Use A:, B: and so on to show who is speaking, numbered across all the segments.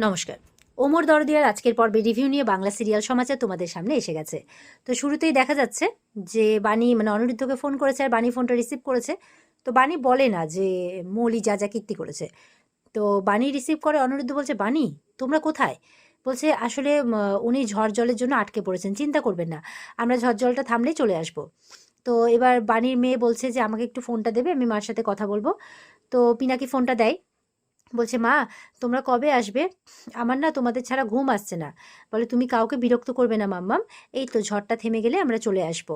A: নমস্কার। ওমর দরদিয়ার আজকের পর্বে রিভিউ নিয়ে বাংলা সিরিয়াল সমাচার তোমাদের সামনে এসে গেছে। তো শুরুতেই দেখা যাচ্ছে যে বাণী অনিরুদ্ধকে ফোন করেছে আর বাণী ফোনটা রিসিভ করেছে। তো বাণী বলে না যে মৌলি যা যা কীর্তি করেছে। তো বাণী রিসিভ করে, অনিরুদ্ধ বলছে, বাণী তোমরা কোথায়? বলছে আসলে উনি ঝড় জলের জন্য আটকে পড়েছেন, চিন্তা করবেন না, আমরা ঝড় জলটা থামলেই চলে আসবো। তো এবার বাণীর মেয়ে বলছে যে আমাকে একটু ফোনটা দেবে, আমি মার সাথে কথা বলবো। তো পিনাকি ফোনটা দেয়, বলছে মা তোমরা কবে আসবে? আমার না তোমাদের ছাড়া ঘুম আসছে না। বলে তুমি কাউকে বিরক্ত করবে না মাম্মাম, এই তো ঝড়টা থেমে গেলে আমরা চলে আসব।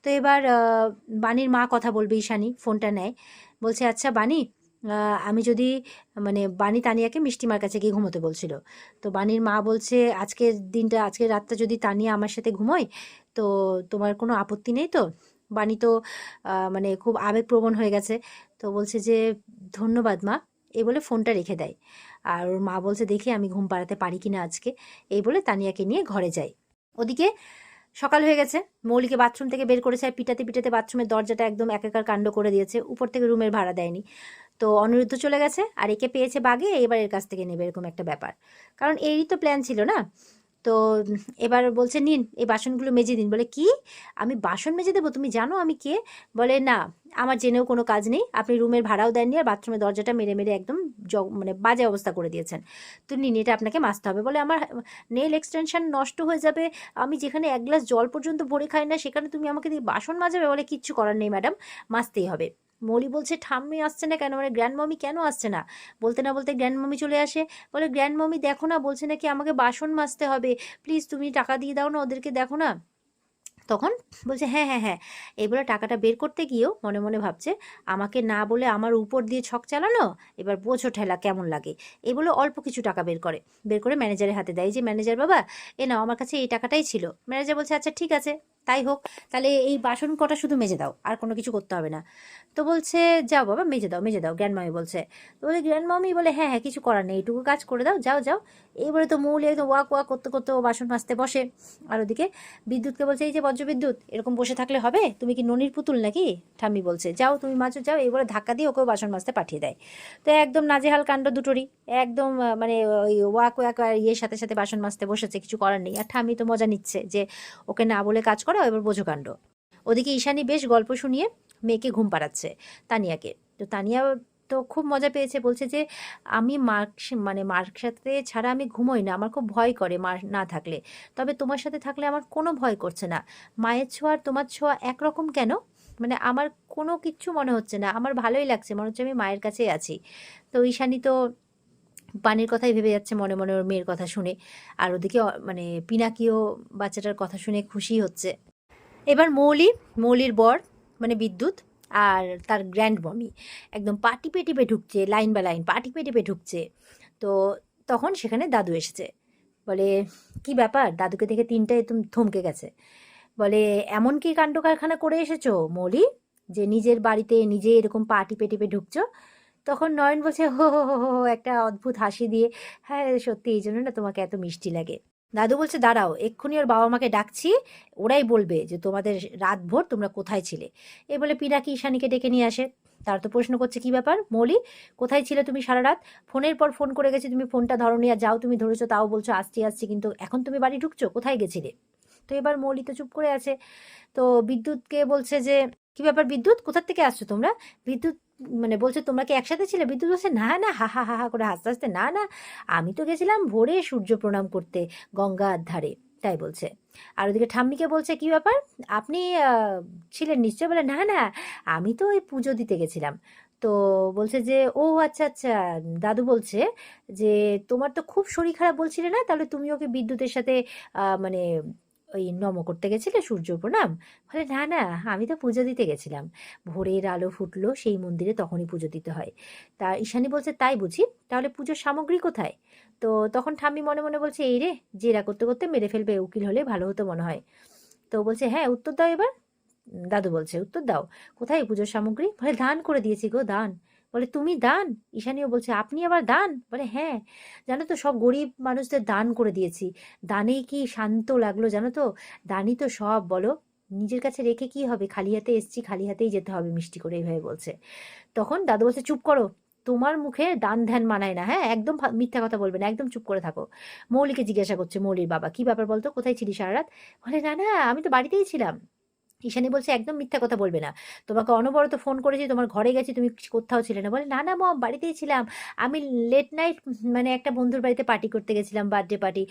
A: তো এবার বাণীর মা কথা বলবে, ঈশানী ফোনটা নেয়, বলছে আচ্ছা বাণী, আমি যদি বাণী তানিয়াকে মিষ্টিমার কাছে গিয়ে ঘুমোতে বলছিল। তো বাণীর মা বলছে আজকের রাতটা যদি তানিয়া আমার সাথে ঘুমোয় তো তোমার কোনো আপত্তি নেই তো? বাণী তো খুব আবেগপ্রবণ হয়ে গেছে। তো বলছে যে ধন্যবাদ মা, এই বলে ফোনটা রেখে দেয়। আর ওর মা বলছে দেখি আমি ঘুম পাড়াতে পারি কিনা আজকে, এই বলে তানিয়াকে নিয়ে ঘরে যায়। ওদিকে সকাল হয়ে গেছে, মৌলিকে বাথরুম থেকে বের করেছে আর পিটাতে পিটাতে বাথরুমের দরজাটা একদম একাকার কাণ্ড করে দিয়েছে, উপর থেকে রুমের ভাড়া দেয়নি। তো অনিরুদ্ধ চলে গেছে আর একে পেয়েছে বাগে, এবার এর কাছ থেকে নেবে এরকম একটা ব্যাপার, কারণ এরই তো প্ল্যান ছিল না। তো এবার বলছে নিন এই বাসনগুলো মেজে দিন। বলে কি, আমি বাসন মেজে দেবো? তুমি জানো আমি কে? বলে না, আমার জেনেও কোনো কাজ নেই, আপনি রুমের ভাড়াও দেননি আর বাথরুমের দরজাটা মেরে মেরে একদম বাজে অবস্থা করে দিয়েছেন। তো নিন এটা আপনাকে মাজতে হবে। বলে আমার নেল এক্সটেনশন নষ্ট হয়ে যাবে, আমি যেখানে এক গ্লাস জল পর্যন্ত ভরে খাই না সেখানে তুমি আমাকে দিয়ে বাসন মাজাবে? বলে কিচ্ছু করার নেই ম্যাডাম, মাজতেই হবে। মৌলি বলছে ঠাম্মি আসছে না কেন, গ্র্যান্ড মামি কেন আসছে না? বলতে না বলতে গ্র্যান্ড মামি চলে আসে। বলে গ্র্যান্ড মামি দেখো না, বলছে নাকি আমাকে বাসন মাজতে হবে, প্লিজ তুমি টাকা দিয়ে দাও না ওদেরকে, দেখো না। তখন বলছে হ্যাঁ হ্যাঁ হ্যাঁ, এবারে টাকাটা বের করতে গিয়েও মনে মনে ভাবছে আমাকে না বলে আমার উপর দিয়ে ছক চালানো, এবার বোঝো ঠেলা কেমন লাগে। এই বলে অল্প কিছু টাকা বের করে ম্যানেজারের হাতে দেয়, যে ম্যানেজার বাবা এ নাও, আমার কাছে এই টাকাটাই ছিল। ম্যানেজার বলছে আচ্ছা ঠিক আছে, তাই হোক, তাহলে এই বাসন কটা শুধু মেজে দাও, আর কোনো কিছু করতে হবে না। তো বলছে যাও বাবা মেজে দাও মেজে দাও, গ্র্যান্ড মামি বলছে। তো বলে গ্র্যান্ড মামি বলে হ্যাঁ হ্যাঁ কিছু করার নেই, এইটুকু কাজ করে দাও, যাও যাও। এইবারে তো মৌলি একদম ওয়াক ওয়াক করতে করতে ও বাসন মাজতে বসে। আর ওদিকে বিদ্যুৎকে বলছে এই যে বজ্রবিদ্যুৎ, এরকম বসে থাকলে হবে? তুমি কি ননির পুতুল নাকি? ঠাম্মি বলছে যাও তুমি মাজো যাও, এবারে ধাক্কা দিয়ে ওকেও বাসন মাজতে পাঠিয়ে দেয়। তো একদম নাজেহাল কাণ্ড দুটোরই, একদম ওই ওয়াক ওয়াক আর ইয়ের সাথে সাথে বাসন মাজতে বসেছে, কিছু করার নেই। আর ঠাম্মি তো মজা নিচ্ছে যে ওকে না বলে কাজ করা, এবার বোঝো কাণ্ড। ওদিকে ঈশানী বেশ গল্প শুনিয়ে মেয়েকে ঘুম পাড়াচ্ছে, তানিয়াকে। তো তানিয়া তো খুব মজা পেয়েছে, বলছে যে আমি মার সাথে ছাড়া আমি ঘুমোই না, আমার খুব ভয় করে মা না থাকলে, তবে তোমার সাথে থাকলে আমার কোনো ভয় করছে না। মায়ের ছোঁয়া আর তোমার ছোঁয়া একরকম কেন? আমার কোনো কিচ্ছু মনে হচ্ছে না, আমার ভালোই লাগছে, মনে হচ্ছে আমি মায়ের কাছেই আছি। তো ঈশানী তো পানির কথাই ভেবে যাচ্ছে মনে মনে ওর মেয়ের কথা শুনে। আর ওদিকে পিনাকিও বাচ্চাটার কথা শুনে খুশি হচ্ছে। এবার মৌলির বর বিদ্যুৎ আর তার গ্র্যান্ড মমি একদম পা টিপে টিপে ঢুকছে, লাইন বা লাইন পা টিপে টিপে ঢুকছে। তো তখন সেখানে দাদু এসেছে। বলে কি ব্যাপার? দাদুকে দেখে তিনটা একদম থমকে গেছে। বলে এমন কি কাণ্ড কারখানা করে এসেছো মৌলি, যে নিজের বাড়িতে নিজে এরকম পা টিপে টিপে ঢুকছো? তখন নয়ন বলছে হো হো হো হো হো, একটা অদ্ভুত হাসি দিয়ে, হ্যাঁ সত্যি এই জন্য না তোমাকে এত মিষ্টি লাগে। দাদু বলছে দাঁড়াও, এক্ষুনি ওর বাবা মাকে ডাকছি, ওরাই বলবে যে তোমাদের রাতভর তোমরা কোথায় ছিলে। এ বলে পিনাকি ঈশানীকে ডেকে নিয়ে আসে। তার তো প্রশ্ন করছে কি ব্যাপার মৌলি, কোথায় ছিলে তুমি সারা রাত? ফোনের পর ফোন করে গেছি, তুমি ফোনটা ধরোনি, আর যাও তুমি ধরেছো তাও বলছো আসছি আসছি, কিন্তু এখন তুমি বাড়ি ঢুকছো, কোথায় গেছিলে? তো এবার মৌলি তো চুপ করে আছে। তো বিদ্যুৎকে বলছে যে কি ব্যাপার বিদ্যুৎ, কোথার থেকে আসছো তোমরা? বিদ্যুৎ বলছে তোমরা কি একসাথে ছিলে? বিদ্যুৎ বলছে না না, হা হা হা হা করে হাসতে হাসতে, না না, আমি তো গেছিলাম ভোরে সূর্য প্রণাম করতে গঙ্গার ধারে, তাই বলছে। আর ওদিকে ঠাম্মিকে বলছে কি ব্যাপার, আপনি ছিলেন নিশ্চয়? বলে না না, আমি তো ওই পুজো দিতে গেছিলাম। তো বলছে যে ও আচ্ছা আচ্ছা, দাদু বলছে যে তোমার তো খুব শরীর খারাপ বলছিলে না, তাহলে তুমি ওকে বিদ্যুতের সাথে ওই নম করতে গেছিলে সূর্য প্রণাম? বলে না না, আমি তো পুজো দিতে গেছিলাম, ভোরের আলো ফুটলো সেই মন্দিরে, তখনই পুজো দিতে হয়। তা ঈশানী বলছে তাই বুঝি, তাহলে পুজোর সামগ্রী কোথায়? তো তখন ঠাম্মি মনে মনে বলছে এই রে, জেরা করতে করতে মেরে ফেলবে, উকিল হলে ভালো হতো মনে হয়। তো বলছে হ্যাঁ উত্তর দাও এবার। দাদু বলছে উত্তর দাও, কোথায় পুজোর সামগ্রী? বলে দান করে দিয়েছি গো, দান। বলে তুমি দান? ঈশানীও বলছে আপনি আবার দান? বলে হ্যাঁ, জানো তো সব গরিব মানুষদের দান করে দিয়েছি, দানেই কি শান্ত লাগলো জানো তো, দানই তো সব বলো, নিজের কাছে রেখে কি হবে, খালি হাতে এসছি খালি হাতেই যেতে হবে মিষ্টি করে, এইভাবে বলছে। তখন দাদু বলছে চুপ করো, তোমার মুখে দান ধ্যান মানায় না, হ্যাঁ, একদম মিথ্যা কথা বলবে না, একদম চুপ করে থাকো। মৌলিকে জিজ্ঞাসা করছে মৌলির বাবা, কি ব্যাপার বলতো, কোথায় ছিলি সারা রাত? বলে না না, আমি তো বাড়িতেই ছিলাম। ঈশানী বলছে একদম মিথ্যা কথা বলবে না, তোমাকে অনবরত ফোন করেছি, তোমার ঘরে গেছি, তুমি কোথাও ছিলে না। বলে না না মম, বাড়িতেই ছিলাম, আমি লেট নাইট মানে একটা বন্ধুর বাড়িতে পার্টি করতে গেছিলাম, বার্থডে পার্টি।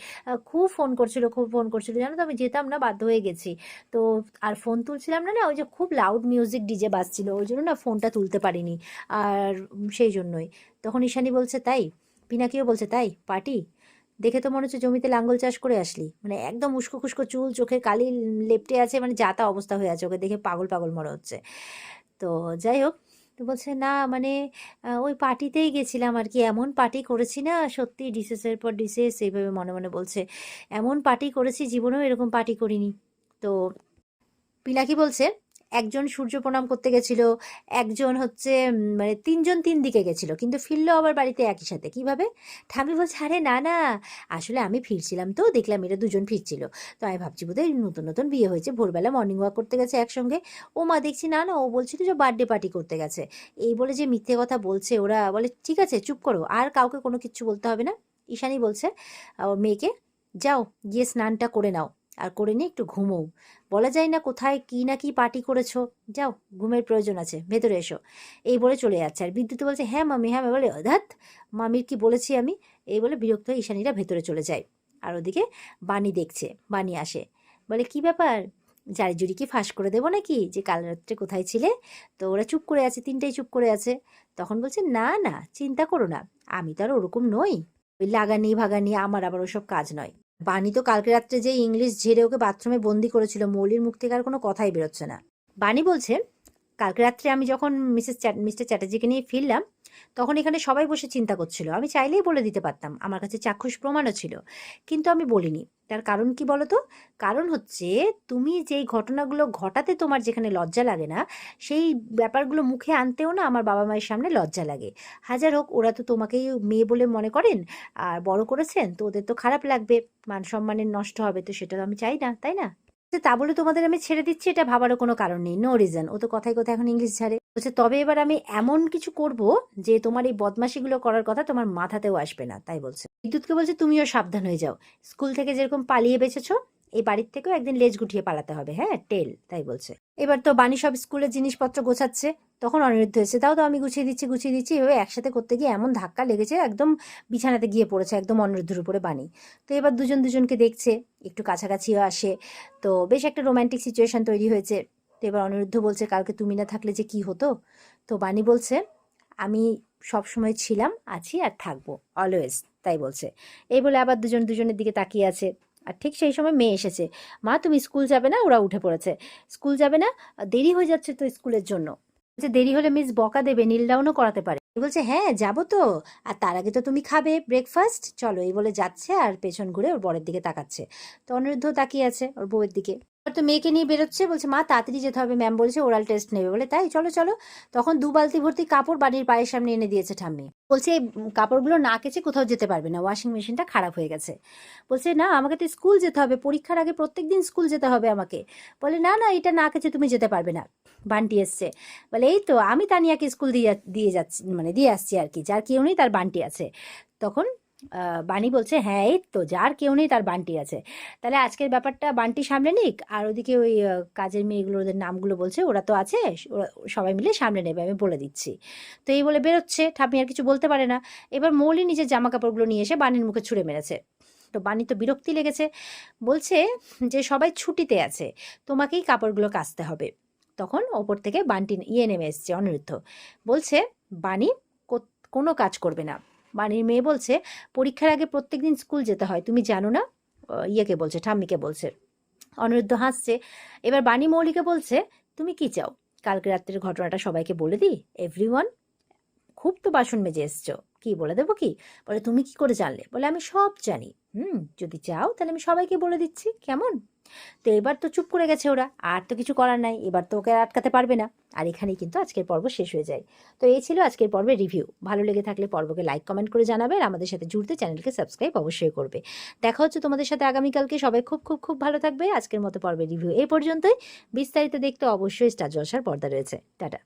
A: খুব ফোন করছিল, খুব ফোন করছিল, জানো তো আমি যেতাম না, বাধ্য হয়ে গেছি। তো আর ফোন তুলছিলাম না, না ওই যে খুব লাউড মিউজিক ডিজে বাজছিল, ওই জন্য না ফোনটা তুলতে পারিনি। আর সেই জন্যই। তখন ঈশানী বলছে তাই? পিনাকিও বলছে তাই, পার্টি? দেখে তো মনে হচ্ছে জমিতে লাঙ্গল চাষ করে আসলি, মানে একদম উস্কো খুস্কো চুল, চোখে কালি লেপটে আছে, মানে যা তা অবস্থা হয়ে আছে, ওকে দেখে পাগল পাগল মনে হচ্ছে। তো যাই হোক, তো বলছে না মানে ওই পার্টিতেই গেছিলাম আর কি, এমন পার্টি করেছি না সত্যি, ডিসেসের পর ডিসেস, এইভাবে মনে মনে বলছে। এমন পার্টি করেছি, জীবনেও এরকম পার্টি করিনি। তো পিনাকি বলছে একজন সূর্য প্রণাম করতে গেছিল, একজন হচ্ছে মানে তিনজন তিন দিকে গেছিল, কিন্তু ফিরলো আবার বাড়িতে একই সাথে, কিভাবে? ঠাম্মি বলছে আরে না না, আসলে আমি ফিরছিলাম তো দেখলাম এরা দুজন ফিরছিল, তো আমি ভাবছি বোধহয় নতুন নতুন বিয়ে হয়েছে, ভোরবেলা মর্নিং ওয়াক করতে গেছে একসঙ্গে। ও মা দেখছি না না, ও বলছিল যে বার্থডে পার্টি করতে গেছে। এই বলে যে মিথ্যে কথা বলছে ওরা, বলে ঠিক আছে চুপ করো, আর কাউকে কোনো কিচ্ছু বলতে হবে না। ঈশানী বলছে ওর মেয়েকে, যাও গিয়ে স্নানটা করে নাও, আর করে নিয়ে একটু ঘুমোও, বলা যায় না কোথায় কি না কি পার্টি করেছো, যাও ঘুমের প্রয়োজন আছে, ভেতরে এসো। এই বলে চলে যাচ্ছে। আর বিদ্যুৎ বলছে হ্যাঁ মামি, হ্যাঁ বলে অধাত, মামির কি বলেছি আমি? এই বলে বিরক্ত হয়ে ঈশানীরা ভেতরে চলে যায়। আর ওদিকে বানি দেখছে, বানি আসে, বলে কি ব্যাপার, জারি জুরি কি ফাঁস করে দেবো নাকি যে কাল রাত্রে কোথায় ছিলে? তো ওরা চুপ করে আছে, তিনটেই চুপ করে আছে। তখন বলছে না না চিন্তা করো না, আমি তো আর ওরকম নই, ওই লাগানি ভাগানি আমার আবার ওসব কাজ নয়। বানি তো কালকে রাত্রে যে ইংলিশ ঝেড়ে ওকে বাথরুমে বন্দি করেছিল, মৌলির মুখ থেকে আর কোনো কথাই বেরোচ্ছে না। বানি বলছে কালকে রাত্রে আমি যখন মিস্টার চ্যাটার্জিকে নিয়ে ফিরলাম, তখন এখানে সবাই বসে চিন্তা করছিল, আমি চাইলেই বলে দিতে পারতাম, আমার কাছে চাক্ষুষ প্রমাণও ছিল, কিন্তু আমি বলিনি। তার কারণ কি বলো তো? কারণ হচ্ছে তুমি যেই ঘটনাগুলো ঘটাতে তোমার যেখানে লজ্জা লাগে না, সেই ব্যাপারগুলো মুখে আনতেও না আমার বাবা মায়ের সামনে লজ্জা লাগে। হাজার হোক ওরা তো তোমাকেই মেয়ে বলে মনে করেন আর বড় করেছেন, তো ওদের তো খারাপ লাগবে, মান সম্মানের নষ্ট হবে, তো সেটা তো আমি চাই না, তাই না? তা বলে তোমাদের আমি ছেড়ে দিচ্ছি এটা ভাবারও কোনো কারণ নেই, নো রিজন। ও তো কথায় কথায় এখন ইংলিশ ছাড়ে। বলছে তবে এবার আমি এমন কিছু করব যে তোমার এই বদমাশিগুলো করার কথা তোমার মাথাতেও আসবে না, তাই বলছে। বিদ্যুৎকে বলছে তুমিও সাবধান হয়ে যাও, স্কুল থেকে যেরকম পালিয়ে বেঁচেছো, এই বাড়ির থেকেও একদিন লেজ গুটিয়ে পালাতে হবে, হ্যাঁ টেল, তাই বলছে। এবার তো বানি সব স্কুলের জিনিসপত্র গোছাচ্ছে, তখন অনিরুদ্ধ এসে দাও তো আমি গুছিয়ে দিচ্ছি গুছিয়ে দিচ্ছি, এভাবে একসাথে করতে গিয়ে এমন ধাক্কা লেগেছে, একদম বিছানাতে গিয়ে পড়েছে একদম অনিরুদ্ধের উপরে বানি। তো এবার দুজন দুজনকে দেখছে, একটু কাছাকাছিও আসে, তো বেশ একটা রোম্যান্টিক সিচুয়েশন তৈরি হয়েছে। তো এবার অনিরুদ্ধ বলছে কালকে তুমি না থাকলে যে কি হতো? তো বানি বলছে আমি সব সময় ছিলাম, আছি আর থাকবো অলওয়েজ, তাই বলছে। এই বলে আবার দুজন দুজনের দিকে তাকিয়ে আছে। আর ঠিক সেই সময় মেয়ে এসেছে, মা তুমি স্কুল যাবে না? ওরা উঠে পড়েছে, স্কুল যাবে না? দেরি হয়ে যাচ্ছে তো স্কুলের জন্য। বলছে দেরি হলে মিস বকা দেবে, নীল ডাউনও করাতে পারে। বলছে হ্যাঁ যাবো তো, আর তার আগে তো তুমি খাবে ব্রেকফাস্ট, চলো। এই বলে যাচ্ছে আর পেছন ঘুরে ওর বরের দিকে তাকাচ্ছে। তো অনিরুদ্ধ তাকিয়ে আছে ওর বউয়ের দিকে। তো মেয়েকে নিয়ে বেরোচ্ছে, বলছে মা তাড়াতাড়ি যেতে হবে, ম্যাম বলছে ওরাল টেস্ট নেবে। বলে তাই, চলো চলো। তখন 2 বালতি ভর্তি কাপড় বাড়ির পায়ের সামনে এনে দিয়েছে ঠাম্মি। বলছে এই কাপড়গুলো না কেচে কোথাও যেতে পারবে না, ওয়াশিং মেশিনটা খারাপ হয়ে গেছে। বলছে না আমাকে তো স্কুল যেতে হবে, পরীক্ষার আগে প্রত্যেকদিন স্কুল যেতে হবে আমাকে। বলে না না এটা না কেচে তুমি যেতে পারবে না। বান্টি এসছে, বলে এই তো আমি তানিয়াকে স্কুল দিয়ে যাচ্ছি, মানে দিয়ে আসছি আর কি, যার কেউ নেই তার বান্টি আছে। তখন বানি বলছে হ্যাঁ এই তো যার কেউ নেই তার বান্টি আছে, তাহলে আজকের ব্যাপারটা বান্টি সামলে নিক, আর ওদিকে ওই কাজের মেয়েগুলো ওদের নামগুলো বলছে ওরা তো আছে, ওরা সবাই মিলে সামলে নেবে, আমি বলে দিচ্ছি। তো এই বলে বেরোচ্ছে, ঠাম্মি আর কিছু বলতে পারে না। এবার মৌলি নিজের জামা কাপড়গুলো নিয়ে এসে বানির মুখে ছুঁড়ে মেরেছে। তো বানি তো বিরক্তি লেগেছে, বলছে যে সবাই ছুটিতে আছে, তোমাকেই কাপড়গুলো কাচতে হবে। তখন ওপর থেকে বান্টি নেমে এসছে অনিরুদ্ধ, বলছে বানি কোনো কাজ করবে না। বানির মেয়ে বলছে পরীক্ষার আগে প্রত্যেকদিন স্কুল যেতে হয়, তুমি জানো না? ইয়েকে বলছে, ঠাম্মিকে বলছে। অনিরুদ্ধ হাসছে। এবার বানি মৌলিকে বলছে তুমি কি চাও, কালকে রাত্রের ঘটনাটা সবাইকে বলে দিই, এভরিওয়ান? খুব তো বাসন মেজে এসছো, কি বলে দেবো কি? বলে তুমি কি করে জানলে? বলে আমি সব জানি। যদি চাও তাহলে আমি সবাইকে বলে দিচ্ছি, কেমন? তো এবার তো চুপ করে গেছে ওরা, আর তো কিছু করার নাই, এবার তো ওকে আর আটকাতে পারবে না। আর এখানেই কিন্তু আজকের পর্ব শেষ হয়ে যায়। তো এই ছিল আজকের পর্বের রিভিউ। ভালো লেগে থাকলে পর্বকে লাইক কমেন্ট করে জানাবে, আর আমাদের সাথে জুড়তে চ্যানেলকে সাবস্ক্রাইব অবশ্যই করবে। দেখা হচ্ছে তোমাদের সাথে আগামীকালকে। সবাই খুব খুব খুব ভালো থাকবে। আজকের মতো পর্বের রিভিউ এই পর্যন্তই। বিস্তারিত দেখতে অবশ্যই স্টার জলসার পর্দা রয়েছে। টাটা।